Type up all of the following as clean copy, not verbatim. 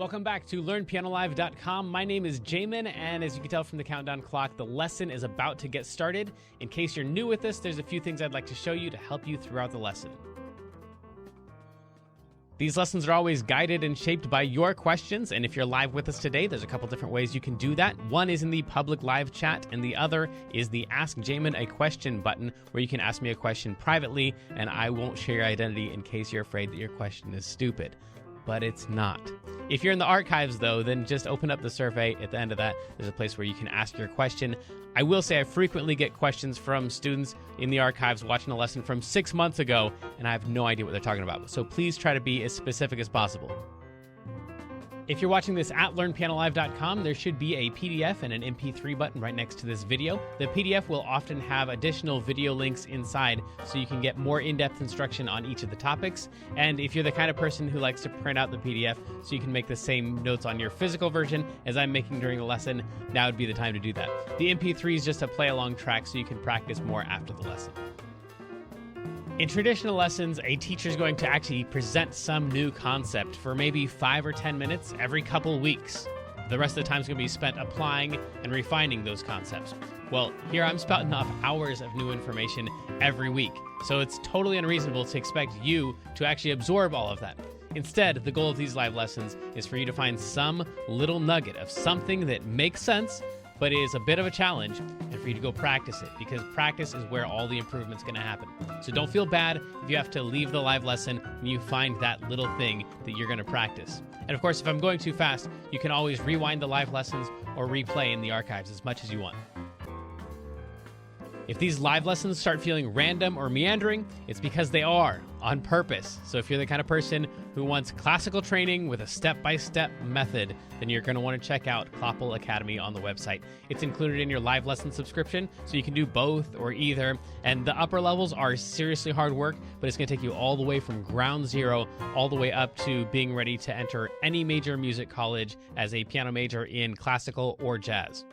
Welcome back to LearnPianoLive.com. My name is Jamin, and as you can tell from the countdown clock, the lesson is about to get started. In case you're new with this, there's a few things I'd like to show you to help you throughout the lesson. These lessons are always guided and shaped by your questions, and if you're live with us today, there's a couple different ways you can do that. One is in the public live chat, and the other is the Ask Jamin a Question button, where you can ask me a question privately, and I won't share your identity in case you're afraid that your question is stupid. But it's not. If you're in the archives, though, then just open up the survey. At the end of that, there's a place where you can ask your question. I will say I frequently get questions from students in the archives watching a lesson from 6 months ago, and I have no idea what they're talking about. So please try to be as specific as possible. If you're watching this at LearnPianoLive.com, there should be a PDF and an MP3 button right next to this video. The PDF will often have additional video links inside, so you can get more in-depth instruction on each of the topics. And if you're the kind of person who likes to print out the PDF so you can make the same notes on your physical version as I'm making during the lesson, now would be the time to do that. The MP3 is just a play-along track so you can practice more after the lesson. In traditional lessons, a teacher is going to actually present some new concept for maybe 5 or 10 minutes every couple weeks. The rest of the time is going to be spent applying and refining those concepts. Well, here I'm spouting off hours of new information every week, so it's totally unreasonable to expect you to actually absorb all of that. Instead, the goal of these live lessons is for you to find some little nugget of something that makes sense, but is a bit of a challenge, and for you to go practice it, because practice is where all the improvement's gonna happen. So don't feel bad if you have to leave the live lesson when you find that little thing that you're gonna practice. And of course, if I'm going too fast, you can always rewind the live lessons or replay in the archives as much as you want. If these live lessons start feeling random or meandering, it's because they are, on purpose. So if you're the kind of person who wants classical training with a step-by-step method, then you're going to want to check out Kloppel Academy on the website. It's included in your live lesson subscription, so you can do both or either. And the upper levels are seriously hard work, but it's going to take you all the way from ground zero, all the way up to being ready to enter any major music college as a piano major in classical or jazz.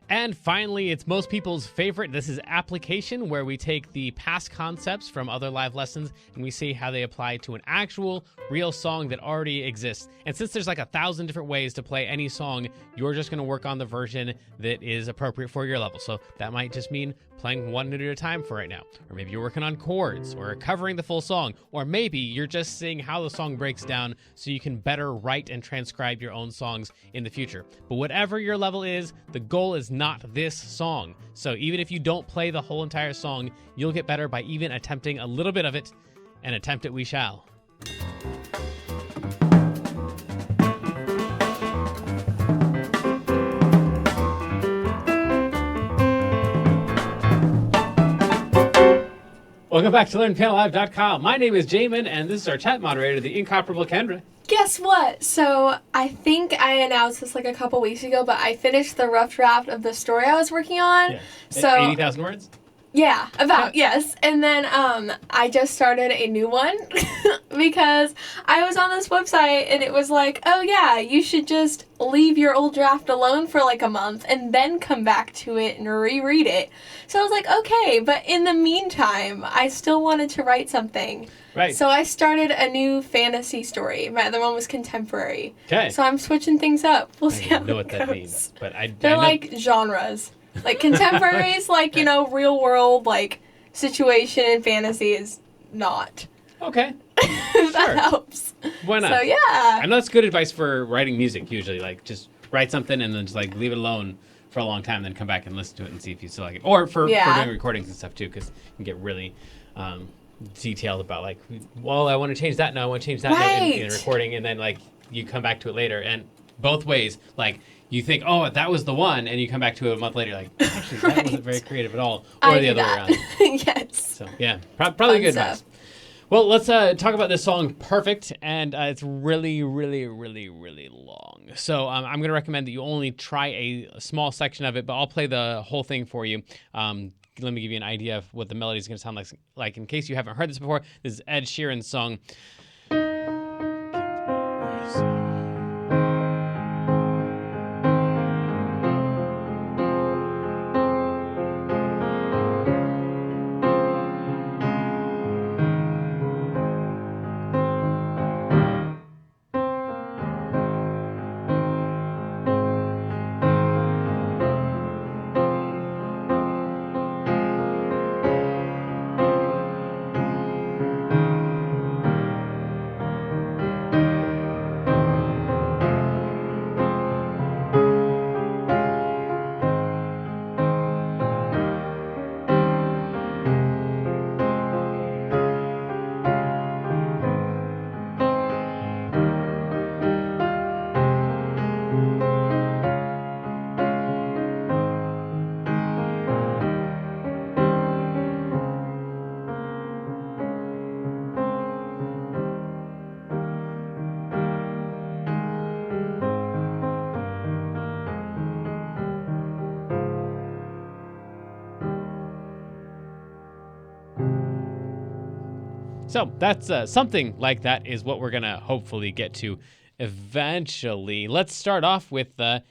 And finally, it's most people's favorite. This is application, where we take the past concepts from other live lessons and we see how they apply to an actual, real song that already exists. And since there's like 1,000 different ways to play any song, you're just going to work on the version that is appropriate for your level. So that might just mean playing one note at a time for right now. Or maybe you're working on chords or covering the full song. Or maybe you're just seeing how the song breaks down so you can better write and transcribe your own songs in the future. But whatever your level is, the goal is not this song. So even if you don't play the whole entire song, you'll get better by even attempting a little bit of it, and attempt it we shall. Welcome back to LearnPianoLive.com. My name is Jamin, and this is our chat moderator, the incomparable Kendra. Guess what? So I think I announced this like a couple weeks ago, but I finished the rough draft of the story I was working on. Yeah. So 80,000 words? Yeah, yes. And then I just started a new one because I was on this website and it was like, oh yeah, you should just leave your old draft alone for like a month and then come back to it and reread it. So I was like, okay, but in the meantime, I still wanted to write something. Right. So I started a new fantasy story. My other one was contemporary. Okay. So I'm switching things up. We'll see how it goes. I don't know what that means, but They're like genres. Like contemporary is like, you know, real world, like situation, and fantasy is not. Okay. That helps. Why not? So yeah. I know that's good advice for writing music usually. Like just write something and then just like leave it alone for a long time, then come back and listen to it and see if you still like it. Or for doing recordings and stuff too, because you can get really detailed about like, well, I want to change that now, I want to change that note in recording, and then like you come back to it later. And both ways, like you think, oh, that was the one, and you come back to it a month later, like, actually, that wasn't very creative at all, or the other way around. Yes. So, yeah, probably good advice. Well, let's talk about this song, Perfect, and it's really, really, really, really long. So I'm going to recommend that you only try a small section of it, but I'll play the whole thing for you. Let me give you an idea of what the melody is going to sound like. In case you haven't heard this before, this is Ed Sheeran's song. So that's something like that is what we're going to hopefully get to eventually. Let's start off with the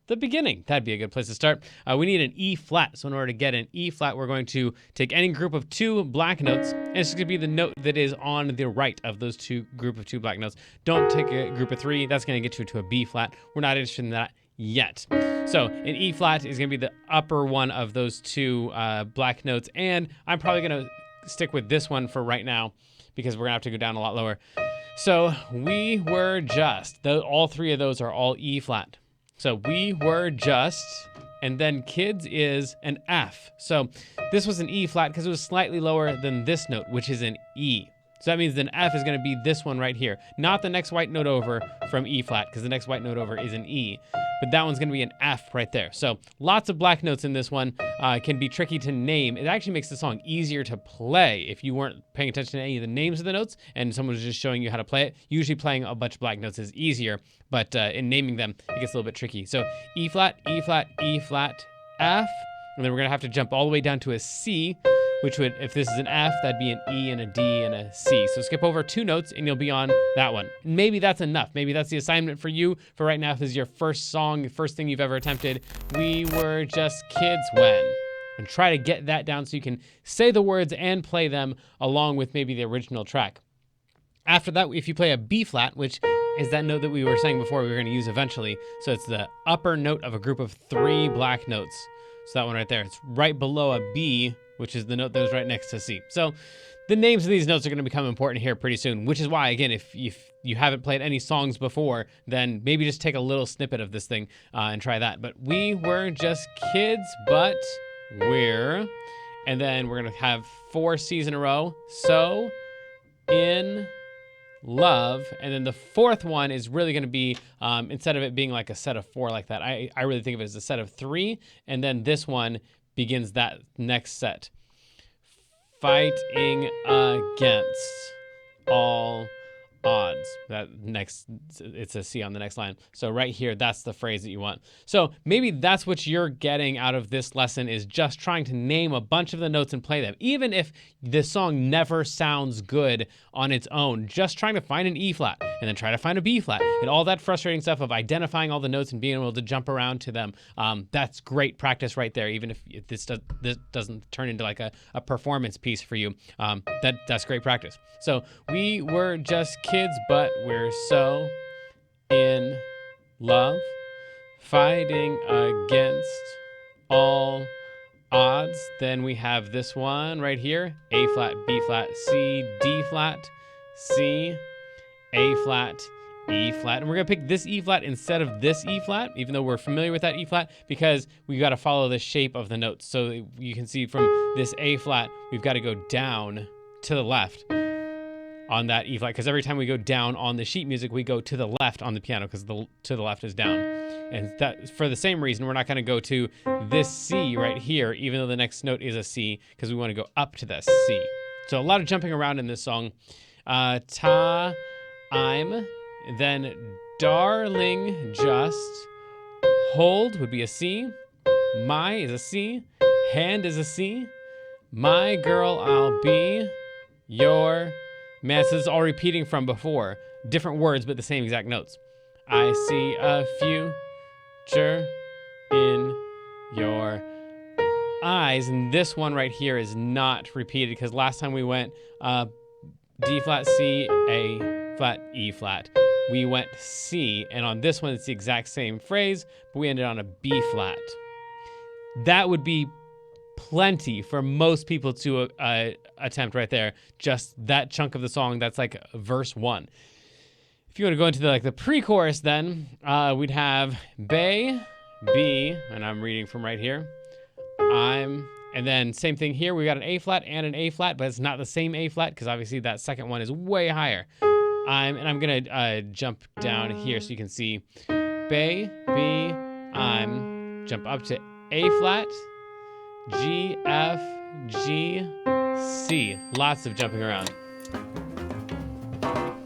beginning. That'd be a good place to start. We need an E flat. So in order to get an E flat, we're going to take any group of 2 black notes, and it's going to be the note that is on the right of those group of 2 black notes. Don't take a group of 3. That's going to get you to a B flat. We're not interested in that yet. So an E flat is going to be the upper one of those 2 black notes, and I'm probably going to stick with this one for right now because we're going to have to go down a lot lower. So we were just, all 3 of those are all E flat. So we were just, and then kids is an F. So this was an E flat because it was slightly lower than this note, which is an E. So that means an F is going to be this one right here, not the next white note over from E flat, because the next white note over is an E, but that one's going to be an F right there. So lots of black notes in this one. Can be tricky to name. It actually makes the song easier to play if you weren't paying attention to any of the names of the notes and someone was just showing you how to play it. Usually playing a bunch of black notes is easier, but in naming them, it gets a little bit tricky. So E flat, E flat, E flat, F, and then we're going to have to jump all the way down to a C, which would, if this is an F, that'd be an E and a D and a C. So skip over 2 notes and you'll be on that one. Maybe that's enough. Maybe that's the assignment for you for right now. If this is your first song, the first thing you've ever attempted, we were just kids when. And try to get that down so you can say the words and play them along with maybe the original track. After that, if you play a B flat, which is that note that we were saying before we were going to use eventually. So it's the upper note of a group of 3 black notes. So that one right there, it's right below a B, which is the note that was right next to C. So the names of these notes are going to become important here pretty soon, which is why, again, if you haven't played any songs before, then maybe just take a little snippet of this thing and try that. But we were just kids, but we're, and then we're going to have 4 C's in a row. So, in love, and then the 4th one is really going to be, instead of it being like a set of 4 like that, I really think of it as a set of 3, and then this one begins that next set. Fighting against all odds. That next, it's a C on the next line. So right here, that's the phrase that you want. So maybe that's what you're getting out of this lesson, is just trying to name a bunch of the notes and play them. Even if the song never sounds good on its own, just trying to find an E flat and then try to find a B flat and all that frustrating stuff of identifying all the notes and being able to jump around to them. That's great practice right there. Even if this doesn't turn into like a performance piece for you, that's great practice. So we were just kids, but we're so in love, fighting against all odds. Then we have this one right here, A flat, B flat, C, D flat, C, A flat, E flat. And we're gonna pick this E flat instead of this E flat, even though we're familiar with that E flat, because we gotta follow the shape of the notes. So you can see from this A flat, we've gotta go down to the left on that E flat, because every time we go down on the sheet music, we go to the left on the piano, because to the left is down. And that, for the same reason, we're not going to go to this C right here, even though the next note is a C, because we want to go up to the C. So a lot of jumping around in this song. Ta, I'm, then darling, just, hold would be a C, my is a C, hand is a C, my girl, I'll be, your man. So this is all repeating from before. Different words, but the same exact notes. I see a future in your eyes. And this one right here is not repeated, because last time we went D flat, C, A flat, E flat. We went C, and on this one it's the exact same phrase, but we ended on a B flat. That would be plenty for most people to attempt right there. Just that chunk of the song, that's like verse 1. If you want to go into the pre-chorus, then we'd have Bay, B, and I'm reading from right here. I'm, and then same thing here. We got an A flat and an A flat, but it's not the same A flat, because obviously that second one is way higher. I'm gonna jump down here so you can see Bay, B, I'm, jump up to A flat, G, F, G, C. Lots of jumping around.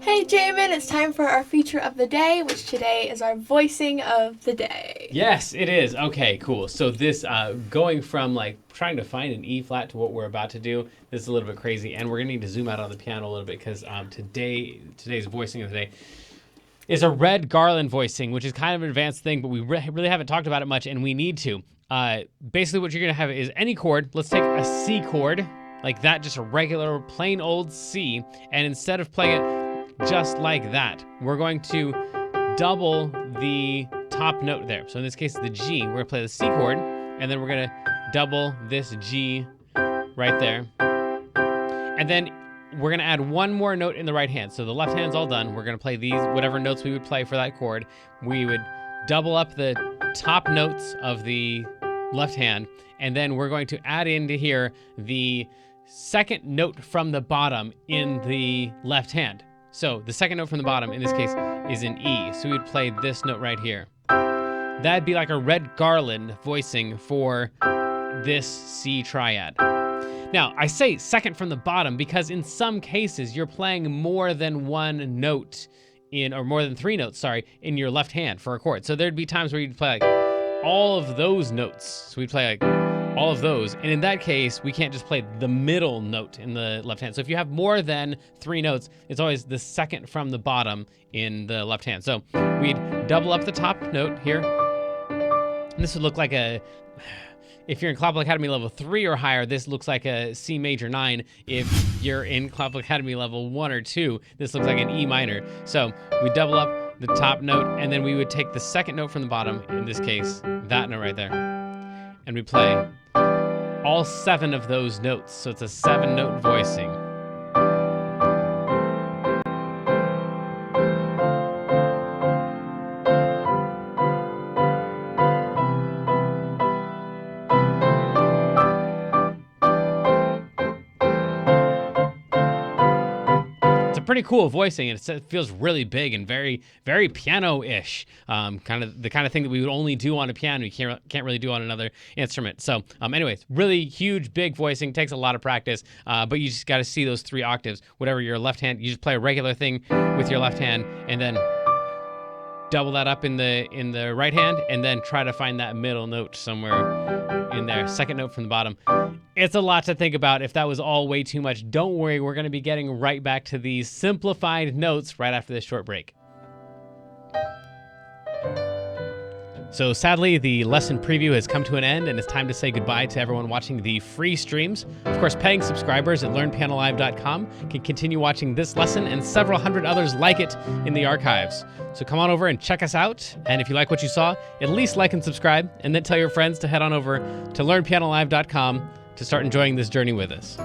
Hey Jamin, it's time for our feature of the day, which today is our voicing of the day. Yes, it is. Okay, cool. So this, going from like trying to find an E flat to what we're about to do, this is a little bit crazy, and we're gonna need to zoom out on the piano a little bit because today's voicing of the day is a red garland voicing, which is kind of an advanced thing, but we really haven't talked about it much, and we need to. Basically, what you're gonna have is any chord. Let's take a C chord, like that, just a regular plain old C, and instead of playing it just like that, we're going to double the top note there. So in this case, the G, we're gonna play the C chord, and then we're gonna double this G right there. And then we're gonna add one more note in the right hand. So the left hand's all done. We're gonna play these, whatever notes we would play for that chord. We would double up the top notes of the left hand, and then we're going to add into here the second note from the bottom in the left hand. So the second note from the bottom in this case is an E. So we'd play this note right here. That'd be like a red garland voicing for this C triad. Now, I say second from the bottom because in some cases you're playing more than one note or more than three notes, in your left hand for a chord. So there'd be times where you'd play like all of those notes. So we'd play like all of those. And in that case, we can't just play the middle note in the left hand. So if you have more than three notes, it's always the second from the bottom in the left hand. So we'd double up the top note here. And this would look like if you're in Classical Academy level 3 or higher, this looks like a C major 9. If you're in Classical Academy level 1 or 2, this looks like an E minor. So we double up the top note, and then we would take the second note from the bottom, in this case, that note right there, and we play all 7 of those notes. So it's a 7-note voicing. Pretty cool voicing, and it feels really big and very, very piano-ish. Kind of the kind of thing that we would only do on a piano. You can't really do on another instrument. So, anyways, really huge, big voicing. Takes a lot of practice, but you just got to see those 3 octaves. Whatever your left hand, you just play a regular thing with your left hand, and then double that up in the right hand, and then try to find that middle note somewhere in there. Second note from the bottom. It's a lot to think about. If that was all way too much, don't worry. We're going to be getting right back to these simplified notes right after this short break. So sadly, the lesson preview has come to an end, and it's time to say goodbye to everyone watching the free streams. Of course, paying subscribers at learnpianolive.com can continue watching this lesson and several hundred others like it in the archives. So come on over and check us out. And if you like what you saw, at least like and subscribe, and then tell your friends to head on over to learnpianolive.com to start enjoying this journey with us.